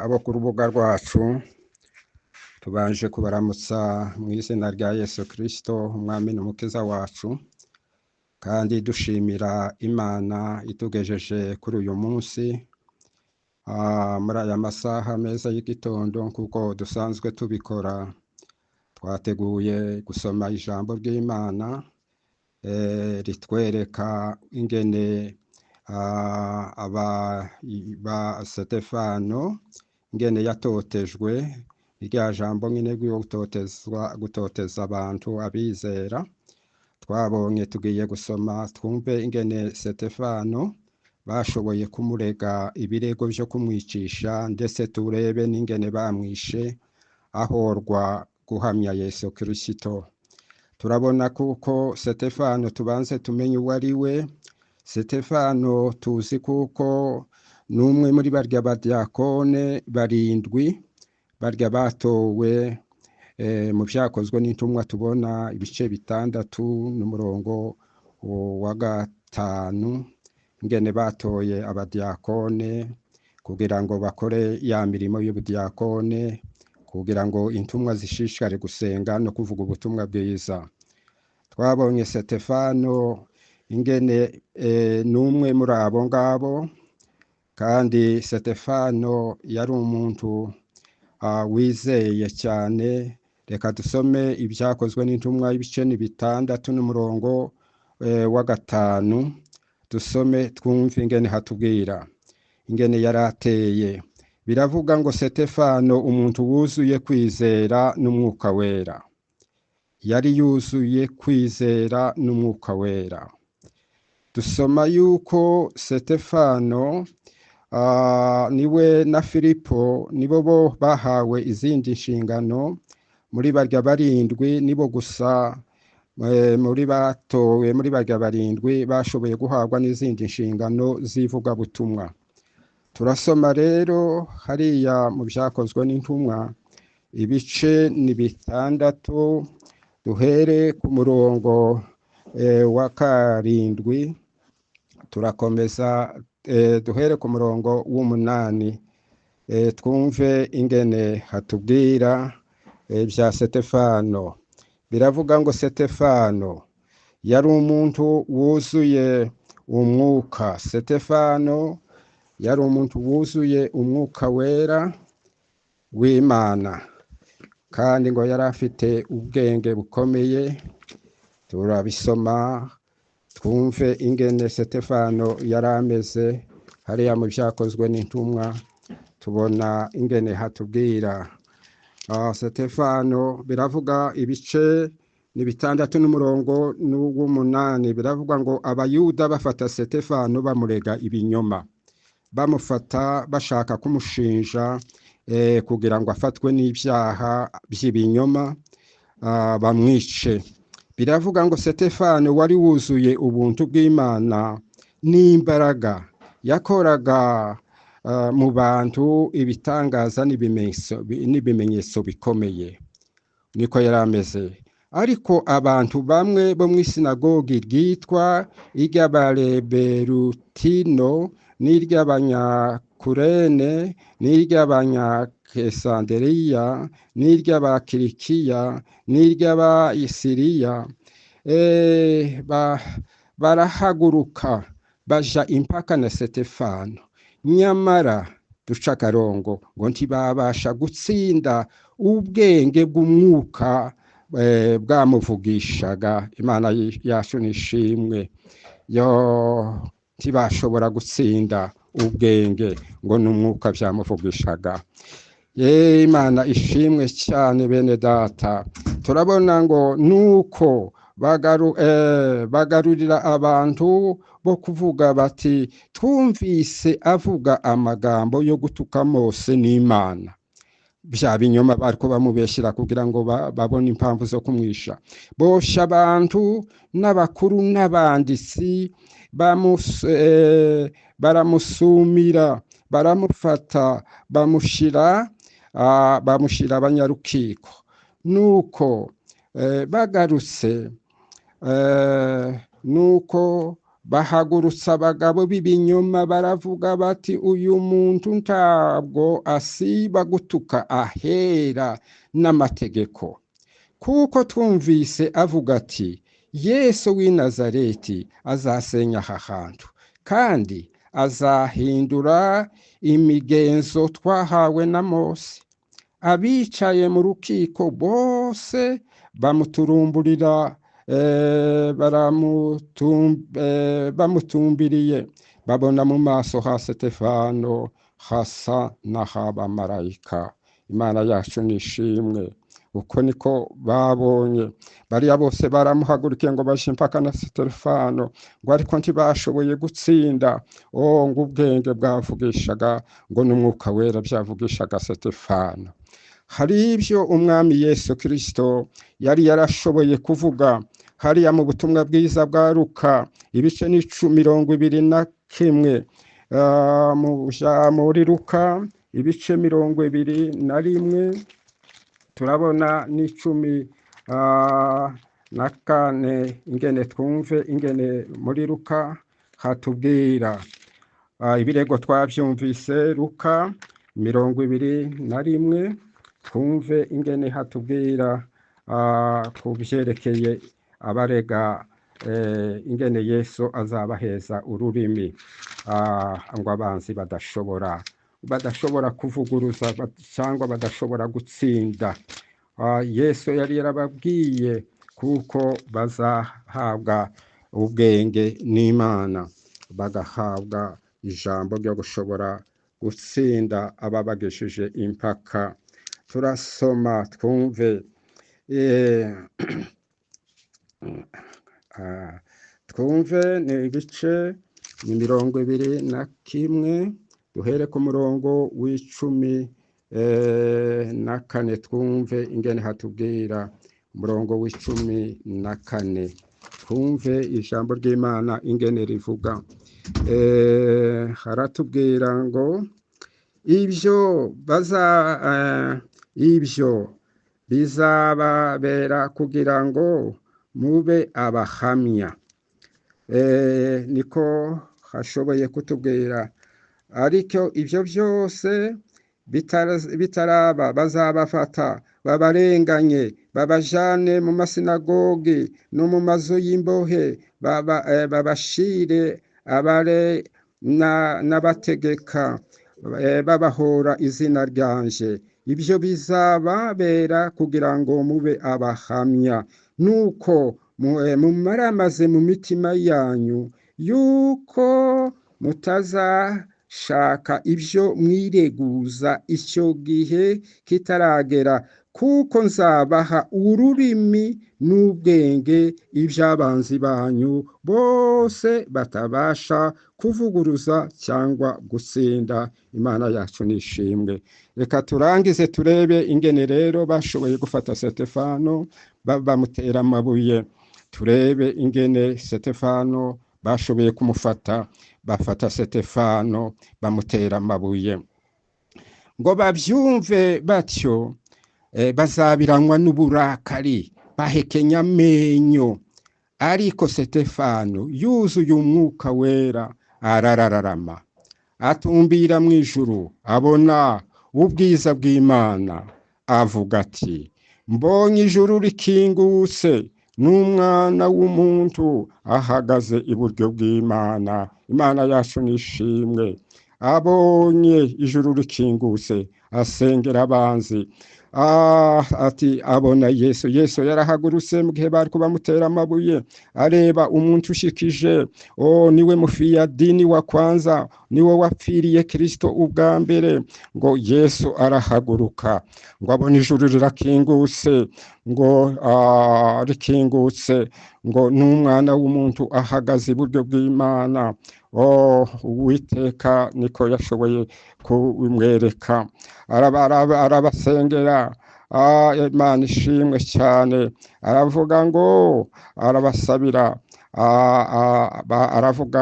abo ku rubuga rwacu tubanje kubaramutsa mu izina rya Yesu Kristo umwami n'umukiza wacu, kandi dushimira Imana itugejeje kuri uyu munsi muri aya masaha meza y'igitondo. Kuko dusanzwe tubikora, twateguye gusoma ijambo ry'Imana ritwereka ingene ba Sitefano ingene yatotejwe, irya jambo nyine ryo gutoteza abantu abizera. Twabonye tugiye gusoma twumve ingene Sitefano bashoboye kumurega ibirego byo kumwicisha, ndetse turebe n'ingene bamwishe ahorwa guhamya Yesu Kristo. Turabona kuko Sitefano tubanze tumenye uwo ari we. Sitefano tuzi kuko n'umwe muri barya badiyakone barindwi barya batowe mu byakozwe n'intumwa, tubona ibice 6 n'umurongo wa 5, ingene batoye abadiyakone kugira ngo bakore ya mirimo y'ubudiyakone, kugira ngo intumwa zishishikare gusenga no kuvuga ubutumwa bwiza. Twabonye Sitefano ingene n'umwe muri abo ngabo, kandi Sitefano yari umuntu wizeye cyane. Reka dusome ibyakozwe n'intumwa ibice 6 n'umurongo wa 5, dusome twumve ingene hatubwira ingene yarateye. Biravuga ngo Sitefano, umuntu wuzuye kwizera n'umwuka wera. Yari yuzuye kwizera n'umwuka wera. Dusoma yuko Sitefano niwe na Filipo nibo bo bahawe izindi nshingano muri barya barindwi. Nibo gusa muri batowe muri barya barindwi bashoboye guhabwa n'izindi nshingano z'ivugabutumwa. Turasoma rero hariya mu byakozwe n'intumwa ibice 6, duhere ku murongo wa 7, turakomeza duhere ku murongo w'8, twumve ingene hatubwira bya Sitefano. Biravuga ngo Sitefano yari umuntu wuzuye umwuka. Sitefano yari umuntu wuzuye umwuka wera w'Imana, kandi ngo yari afite ubwenge bukomeye. Turabisoma twumve ingene Sitefano yari ameze hariya mu byakozwe n'intumwa. Tubona ingene hatubwira Sitefano. Biravuga ibice 6 n'umurongo w'8, biravuga ngo abayuda bafata Sitefano bamurega ibinyoma, bamufata bashaka kumushinja kugira ngo afatwe n'ibyaha by'ibinyoma bamwice. Biravuga ngo Sitefano wari wuzuye ubuntu bw'Imana n'imbaraga, yakoraga mu bantu ibitangaza n'ibimenyetso bikomeye. Niko yari ameze. Ariko abantu bamwe bo mu isinagogi ryitwa iry'abareberutino n'iry'abanyakurene n'iry'abanyakesanderiya n'iry'abakirikiya n'iry'abayisiriya barahaguruka baja impaka na Sitefano. Nyamara duca akarongo ngo ntibabasha gutsinda ubwenge bw'umwuka bwamuvugishaga. Imana yacu nishimwe. Ntibashobora gutsinda ubwenge ngo n'umwuka byamuvugishaga. Imana ishimwe cyane bene data. Turabona ngo nuko bagarurira abantu bo kuvuga bati, twumvise avuga amagambo yo gutuka Mose n'Imana. Bya binyoma bariko bamubeshyira kugira ngo babone impamvu zo kumwisha. Bosha abantu n'abakuru n'abanditsi baramusumira, baramufata bamushira abanyarukiko. Nuko bagarutse nuko bahagurutsa abagabo b'ibinyoma baravuga bati uyu muntu ntabwo asiba gutuka ahera n'amategeko, kuko twumvise avuga ati Yesu w'i Nazareti azasenya aha hantu kandi azahindura imigenzo twahawe na Mose. Abicaye mu rukiko bose bamuturumburira bamutumbiriye, babona mu maso ha Sitefano hasa n'ahabamarayika. Imana yacu nishimwe. Uko niko babonye. Bariya bose baramuhagurukiye ngo baje impaka na Sitefano, ngo ariko ntibashoboye gutsinda. Ngo ubwenge bwavugishaga, ngo n'umwuka wera byavugishaga Sitefano. Hari ibyo umwami Yesu Kristo yari yarashoboye kuvuga hariya mu butumwa bwiza bwa Luka ibice 21, muri Luka ibice 21 turabona n'14 ingene twumve ingene muri Luka hatubwira ibirego twabyumvise. Luka 21 twumve ingene hatubwira ku byerekeye abarega ingene Yesu azabaheza ururimi ngo abanzi badashobora kuvuguruza cyangwa badashobora gutsinda. Yesu yari yarababwiye kuko bazahabwa ubwenge n'Imana, bagahabwa ijambo ryo gushobora gutsinda ababagejeje impaka. Turasoma twumve ni ibice 21, duhere ku murongo w'14 twumve ingene hatubwira. Umurongo w'14 twumve ijambo ry'Imana ingene rivuga. Haratubwira ngo ibyo bizababera kugira ngo mube abahamya. Niko hashoboye kutubwira. Ariko ibyo byose bitaraba bazabafata babarenganye, babajane mu masinagogi no mu mazu y'imbohe, babashire abare n'abategeka, babahora izina ryanje. Ibyo bizababera kugira ngo mube abahamya. Nuko mumaramaze mu mitima yanyu yuko mutazashaka ibyo mwireguza icyo gihe kitaragera, kuko nzabaha ururimi n'ubwenge iby'abanzi banyu bose batabasha kuvuguruza cyangwa gutsinda. Imana yacu nishimwe. Reka turangize turebe ingene rero bashoboye gufata Sitefano bamutera amabuye. Turebe ingene Sitefano bashoboye kumufata, bafata Sitefano bamutera amabuye. Ngo babyumve batyo bazabiranywa n'uburakari, bahekenya amenyo. Ariko Sitefano yuzuye umwuka wera arararama, atumbira mu ijuru, abona ubwiza bw'Imana, avuga ati mbonye ijuru rikingutse n'umwana w'umuntu ahagaze iburyo bw'Imana. Imana yacu nishimwe. Abonye ijuru rikingutse asengera abanzi. Ati abona Yesu yarahagurutse mu gihe bari kubamutera amabuye, areba umuntu ushikije. Niwe mufiyadini wa kwanza, niwe wapfiriye Kristo ubwa mbere. Ngo Yesu arahaguruka, ngo abona ijuru rirakingutse, ngo rikingutse, ngo n'umwana w'umuntu ahagaze iburyo bw'Imana. Uwiteka niko yashoboye kumwereka. Arabasengera. Imana ishimwe cyane. Aravuga ngo arabasabira. Aravuga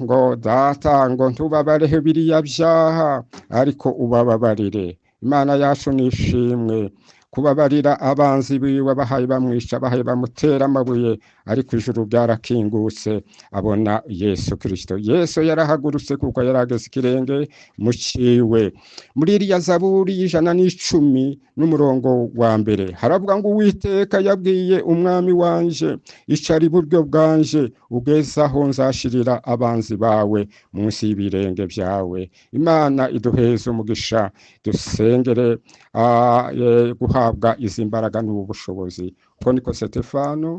ngo data, ngo ntubabareho biriya byaha, ariko ubababarire. Imana yacu nishimwe kubabarira abanzi biwe bahaye bamwica bahaye bamutera amabuye ariko ijuru byarakingutse abona Yesu Kristo. Yesu yarahagurutse kuko yarageze ikirenge mu ciwe. Muri iriya Zaburi y'Ijana n'umurongo wa mbere haravuga ngo Uwiteka yabwiye umwami wanje icara iburyo bwanje ugezaho nzashirira abanzi bawe munsi y'ibirenge byawe. Imana iduheze umugisha, dusengere guhabwa izi mbaraga n'ubu bushobozi. Uko niko Stefano